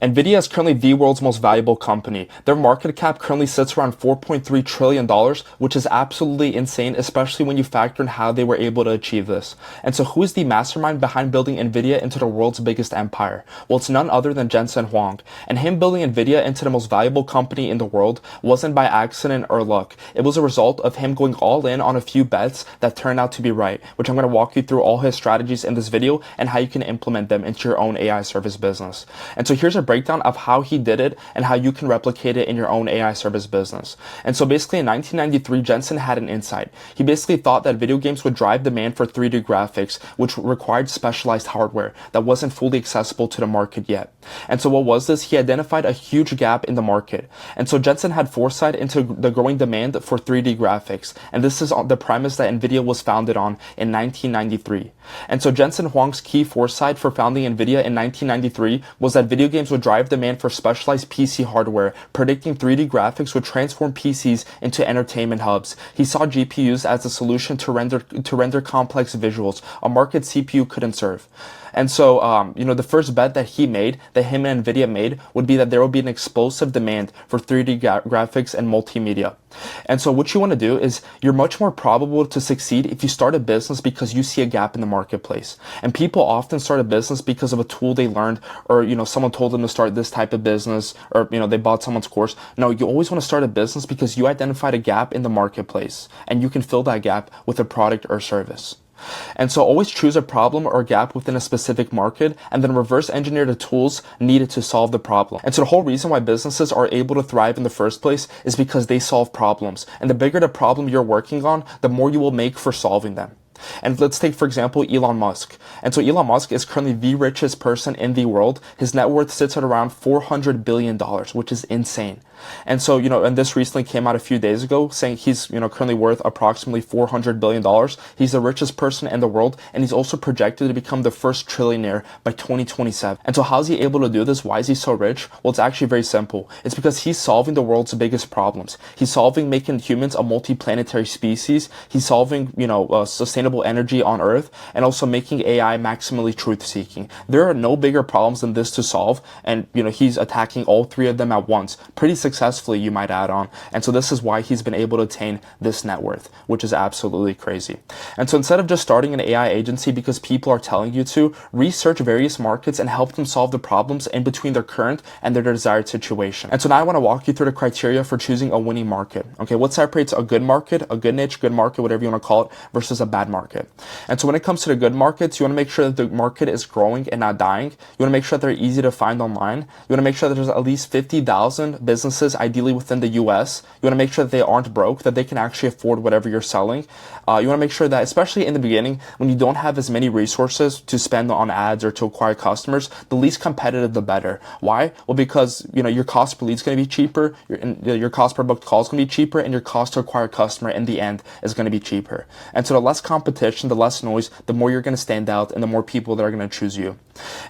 NVIDIA is currently the world's most valuable company. Their market cap currently sits around $4.3 trillion, which is absolutely insane, especially when you factor in how they were able to achieve this. And so who is the mastermind behind building NVIDIA into the world's biggest empire? Well, it's none other than Jensen Huang. And him building NVIDIA into the most valuable company in the world wasn't by accident or luck. It was a result of him going all in on a few bets that turned out to be right, which I'm going to walk you through all his strategies in this video and how you can implement them into your own AI service business. And so here's a breakdown of how he did it and how you can replicate it in your own AI service business. And so basically in 1993, Jensen had an insight. He basically thought that video games would drive demand for 3D graphics, which required specialized hardware that wasn't fully accessible to the market yet. And so what was this? He identified a huge gap in the market. And so Jensen had foresight into the growing demand for 3D graphics. And this is on the premise that NVIDIA was founded on in 1993. And so Jensen Huang's key foresight for founding NVIDIA in 1993 was that video games would drive demand for specialized PC hardware, predicting 3D graphics would transform PCs into entertainment hubs. He saw GPUs as a solution to render complex visuals, a market CPU couldn't serve. And so, the first bet that he made, that him and NVIDIA made, would be that there will be an explosive demand for 3D graphics and multimedia. And so what you want to do is you're much more probable to succeed if you start a business because you see a gap in the marketplace. And people often start a business because of a tool they learned, or, someone told them to start this type of business, or, they bought someone's course. No, you always want to start a business because you identified a gap in the marketplace and you can fill that gap with a product or service. And so always choose a problem or gap within a specific market and then reverse engineer the tools needed to solve the problem. And so the whole reason why businesses are able to thrive in the first place is because they solve problems. And the bigger the problem you're working on, the more you will make for solving them. And let's take, for example, Elon Musk. And so Elon Musk is currently the richest person in the world. His net worth sits at around $400 billion, which is insane. And so, and this recently came out a few days ago saying he's, currently worth approximately $400 billion. He's the richest person in the world, and he's also projected to become the first trillionaire by 2027. And so how's he able to do this? Why is he so rich? Well, it's actually very simple. It's because he's solving the world's biggest problems. He's solving making humans a multi-planetary species. He's solving, sustainable energy on Earth, and also making AI maximally truth-seeking. There are no bigger problems than this to solve, and, he's attacking all three of them at once. Pretty successfully, you might add on. And so this is why he's been able to attain this net worth, which is absolutely crazy. And so instead of just starting an AI agency because people are telling you to, research various markets and help them solve the problems in between their current and their desired situation. And so now I want to walk you through the criteria for choosing a winning market. Okay, what separates a good market, a good niche, good market, whatever you want to call it, versus a bad market? And so when it comes to the good markets, you want to make sure that the market is growing and not dying. You want to make sure that they're easy to find online. You want to make sure that there's at least 50,000 businesses ideally within the US. You want to make sure that they aren't broke, that they can actually afford whatever you're selling. You want to make sure that, especially in the beginning, when you don't have as many resources to spend on ads or to acquire customers, the least competitive, the better. Why? Well, because, your cost per lead is going to be cheaper, your cost per booked call is going to be cheaper, and your cost to acquire a customer in the end is going to be cheaper. And so the less competition, the less noise, the more you're going to stand out and the more people that are going to choose you.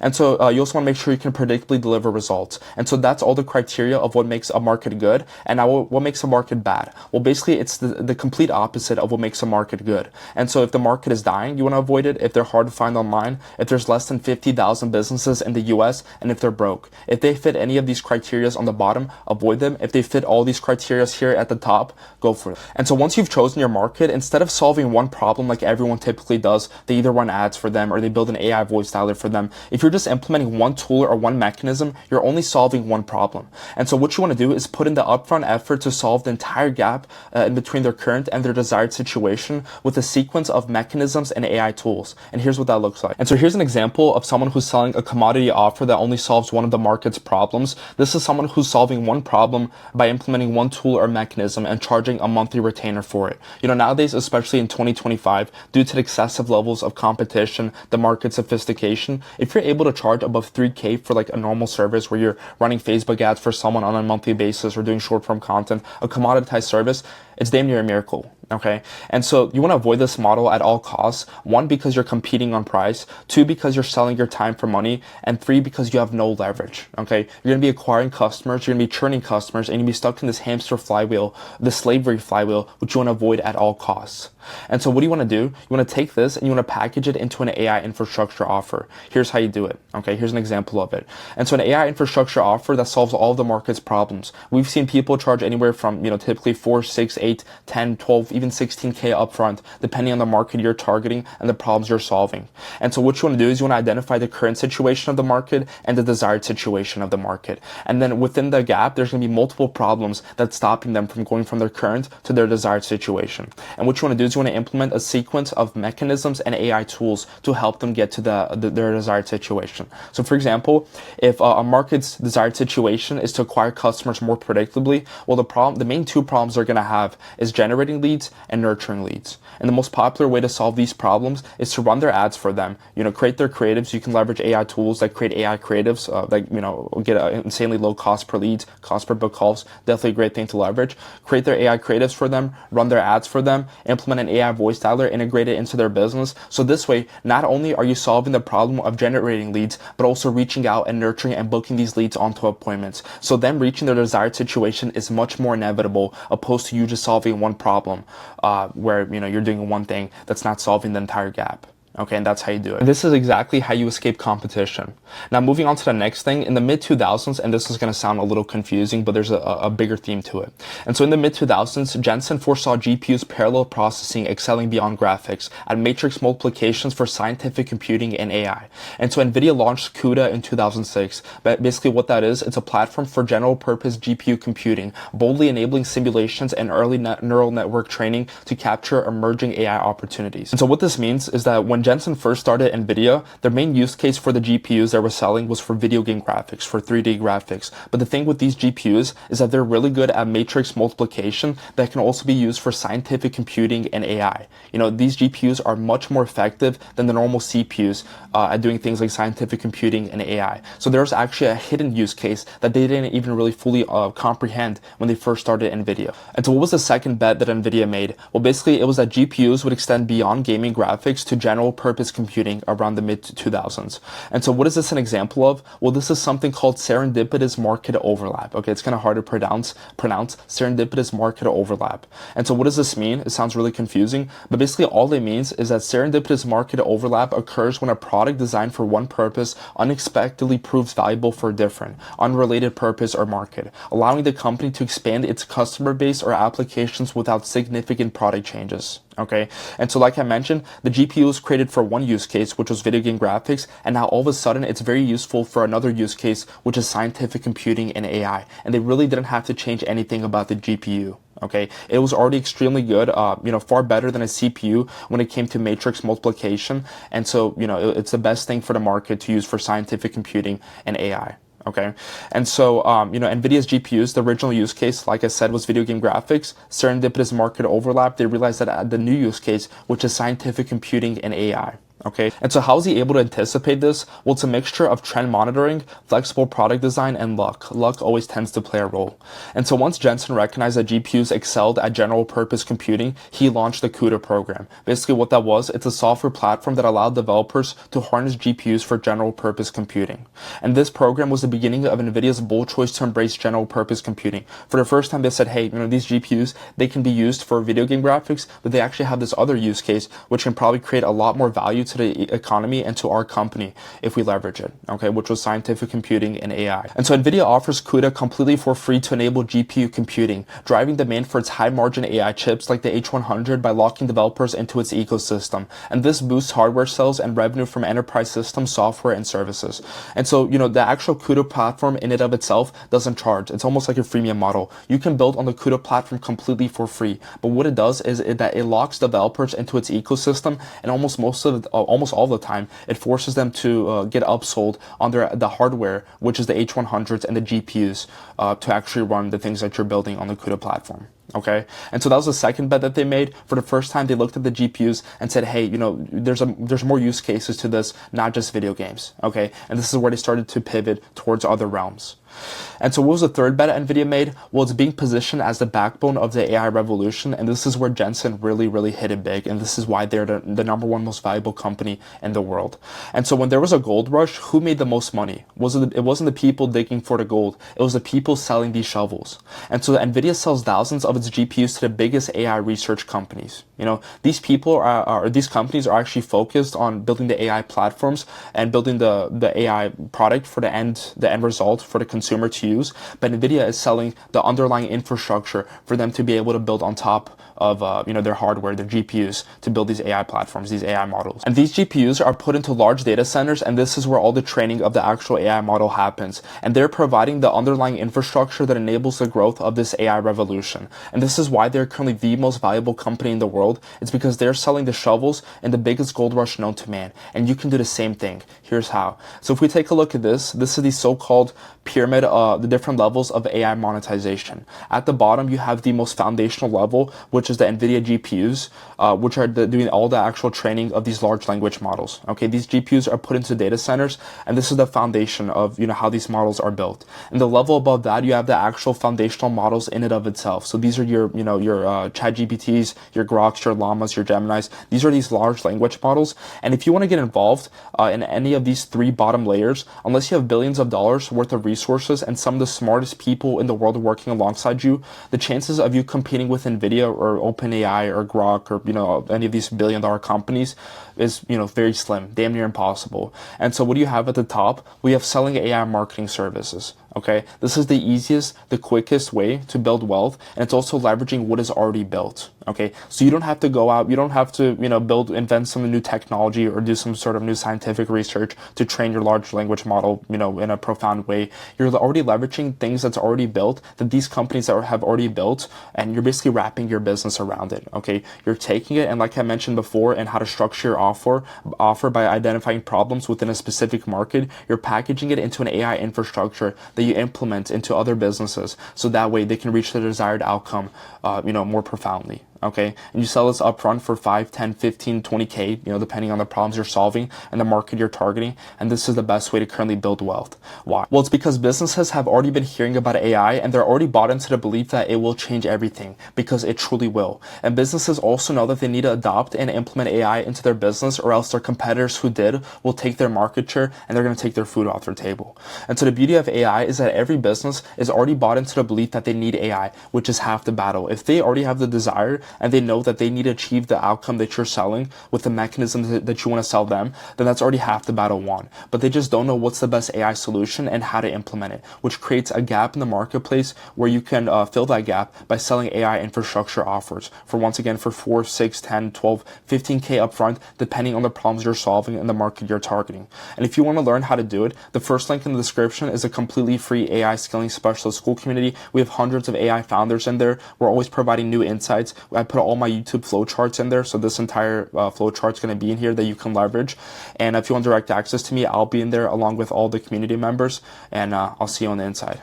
And so you also want to make sure you can predictably deliver results. And so that's all the criteria of what makes a market good. And now what makes a market bad? Well, basically it's the complete opposite of what makes a market good. And so if the market is dying, you want to avoid it. If they're hard to find online, if there's less than 50,000 businesses in the US, and if they're broke. If they fit any of these criteria on the bottom, avoid them. If they fit all these criteria here at the top, go for it. And so once you've chosen your market, instead of solving one problem like everyone typically does, they either run ads for them or they build an AI voice dialer for them. If you're just implementing one tool or one mechanism, you're only solving one problem. And so what you want to do is put in the upfront effort to solve the entire gap in between their current and their desired situation with a sequence of mechanisms and AI tools. And here's what that looks like. And so here's an example of someone who's selling a commodity offer that only solves one of the market's problems. This is someone who's solving one problem by implementing one tool or mechanism and charging a monthly retainer for it. Nowadays, especially in 2025, due to the excessive levels of competition, the market sophistication, if you're able to charge above $3K for like a normal service where you're running Facebook ads for someone on a monthly basis or doing short form content, a commoditized service, it's damn near a miracle. Okay. And so you want to avoid this model at all costs. One, because you're competing on price. Two, because you're selling your time for money. And three, because you have no leverage. Okay. You're going to be acquiring customers. You're going to be churning customers, and you're going to be stuck in this hamster flywheel, the slavery flywheel, which you want to avoid at all costs. And so what do you want to do? You want to take this and you want to package it into an AI infrastructure offer. Here's how you do it. Okay. Here's an example of it. And so an AI infrastructure offer that solves all of the market's problems. We've seen people charge anywhere from, typically 4, 6, 8, 10, 12, even 16K upfront, depending on the market you're targeting and the problems you're solving. And so what you want to do is you want to identify the current situation of the market and the desired situation of the market. And then within the gap, there's going to be multiple problems that's stopping them from going from their current to their desired situation. And what you want to do is you want to implement a sequence of mechanisms and AI tools to help them get to their desired situation. So for example, if a market's desired situation is to acquire customers more predictably, well, the main two problems they're going to have is generating leads and nurturing leads. And the most popular way to solve these problems is to run their ads for them. Create their creatives. You can leverage AI tools that create AI creatives that get an insanely low cost per lead, cost per book calls. Definitely a great thing to leverage. Create their AI creatives for them, run their ads for them, implement an AI voice dialer, integrate it into their business. So this way, not only are you solving the problem of generating leads, but also reaching out and nurturing and booking these leads onto appointments. So them reaching their desired situation is much more inevitable, opposed to you just solving one problem where you're doing one thing that's not solving the entire gap. Okay, and that's how you do it. And this is exactly how you escape competition. Now, moving on to the next thing, in the mid-2000s, and this is going to sound a little confusing, but there's a bigger theme to it. And so in the mid-2000s, Jensen foresaw GPU's parallel processing excelling beyond graphics at matrix multiplications for scientific computing and AI. And so NVIDIA launched CUDA in 2006. But basically what that is, it's a platform for general-purpose GPU computing, boldly enabling simulations and early neural network training to capture emerging AI opportunities. And so what this means is that when Jensen first started NVIDIA, their main use case for the GPUs they were selling was for video game graphics, for 3D graphics. But the thing with these GPUs is that they're really good at matrix multiplication that can also be used for scientific computing and AI. These GPUs are much more effective than the normal CPUs at doing things like scientific computing and AI. So there's actually a hidden use case that they didn't even really fully comprehend when they first started NVIDIA. And so what was the second bet that NVIDIA made? Well, basically it was that GPUs would extend beyond gaming graphics to general purpose computing around the mid-2000s. And so what is this an example of? Well, this is something called serendipitous market overlap. Okay, it's kind of hard to pronounce serendipitous market overlap. And so what does this mean? It sounds really confusing, but basically all it means is that serendipitous market overlap occurs when a product designed for one purpose unexpectedly proves valuable for a different, unrelated purpose or market, allowing the company to expand its customer base or applications without significant product changes. Okay, and so like I mentioned, the GPU was created for one use case, which was video game graphics, and now all of a sudden it's very useful for another use case, which is scientific computing and AI, and they really didn't have to change anything about the GPU. Okay, it was already extremely good, far better than a CPU when it came to matrix multiplication, and so it's the best thing for the market to use for scientific computing and AI. Okay, and so NVIDIA's GPUs, the original use case, like I said, was video game graphics. Serendipitous market overlap, they realized that the new use case, which is scientific computing and AI. Okay, and so how is he able to anticipate this? Well, it's a mixture of trend monitoring, flexible product design, and luck. Luck always tends to play a role. And so once Jensen recognized that GPUs excelled at general purpose computing, he launched the CUDA program. Basically what that was, it's a software platform that allowed developers to harness GPUs for general purpose computing. And this program was the beginning of NVIDIA's bold choice to embrace general purpose computing. For the first time, they said, hey, these GPUs, they can be used for video game graphics, but they actually have this other use case, which can probably create a lot more value to the economy and to our company if we leverage it, okay, which was scientific computing and AI. And so NVIDIA offers CUDA completely for free to enable GPU computing, driving demand for its high-margin AI chips like the H100 by locking developers into its ecosystem. And this boosts hardware sales and revenue from enterprise systems, software, and services. And so, the actual CUDA platform in and of itself doesn't charge. It's almost like a freemium model. You can build on the CUDA platform completely for free. But what it does is that it locks developers into its ecosystem, and almost all the time, it forces them to get upsold on the hardware, which is the H100s and the GPUs, to actually run the things that you're building on the CUDA platform. Okay, and so that was the second bet that they made. For the first time, they looked at the GPUs and said, hey, there's more use cases to this, not just video games. Okay, and this is where they started to pivot towards other realms. And so what was the third bet NVIDIA made? Well, it's being positioned as the backbone of the AI revolution. And this is where Jensen really hit it big. And this is why they're the number one most valuable company in the world. And so when there was a gold rush, who made the most money? It wasn't the people digging for the gold. It was the people selling these shovels. And so NVIDIA sells thousands of its GPUs to the biggest AI research companies. You know, these people these companies are actually focused on building the AI platforms and building the AI product for the end result for the consumer to use. But NVIDIA is selling the underlying infrastructure for them to be able to build on top of their hardware, their GPUs, to build these AI platforms, these AI models. And these GPUs are put into large data centers, and this is where all the training of the actual AI model happens. And they're providing the underlying infrastructure that enables the growth of this AI revolution. And this is why they're currently the most valuable company in the world. It's because they're selling the shovels in the biggest gold rush known to man. And you can do the same thing. Here's how. So if we take a look at this is the so-called pyramid, the different levels of AI monetization. At the bottom, you have the most foundational level, which is the NVIDIA GPUs, which are doing all the actual training of these large language models. Okay, these GPUs are put into data centers, and this is the foundation of how these models are built. And the level above that, you have the actual foundational models in and of itself. So these are your ChatGPTs, your Groks, your Llamas, your Geminis. These are these large language models. And if you want to get involved in any of these three bottom layers, unless you have billions of dollars worth of resources and some of the smartest people in the world working alongside you, the chances of you competing with NVIDIA or OpenAI or Grok or any of these billion-dollar companies is very slim, damn near impossible. And so what do you have at the top? We have selling AI marketing services. Okay, this is the easiest, the quickest way to build wealth, and it's also leveraging what is already built. Okay, so you don't have to go out, you don't have to invent some new technology or do some sort of new scientific research to train your large language model in a profound way. You're already leveraging things that's already built, that these companies have already built, and you're basically wrapping your business around it. Okay, you're taking it, and like I mentioned before, and how to structure your offer by identifying problems within a specific market, you're packaging it into an AI infrastructure that you implement into other businesses, so that way they can reach the desired outcome more profoundly. Okay, and you sell this upfront for 5, 10, 15, 20K, depending on the problems you're solving and the market you're targeting. And this is the best way to currently build wealth. Why? Well, it's because businesses have already been hearing about AI, and they're already bought into the belief that it will change everything, because it truly will. And businesses also know that they need to adopt and implement AI into their business, or else their competitors who did will take their market share, and they're going to take their food off their table. And so the beauty of AI is that every business is already bought into the belief that they need AI, which is half the battle. If they already have the desire and they know that they need to achieve the outcome that you're selling with the mechanism that you want to sell them, then that's already half the battle won. But they just don't know what's the best AI solution and how to implement it, which creates a gap in the marketplace where you can fill that gap by selling AI infrastructure offers for, once again, for 4, 6, 10, 12, 15K upfront, depending on the problems you're solving and the market you're targeting. And if you want to learn how to do it, the first link in the description is a completely free AI scaling specialist school community. We have hundreds of AI founders in there. We're always providing new insights. I put all my YouTube flowcharts in there, so this entire flowchart's going to be in here that you can leverage. And if you want direct access to me, I'll be in there along with all the community members, and I'll see you on the inside.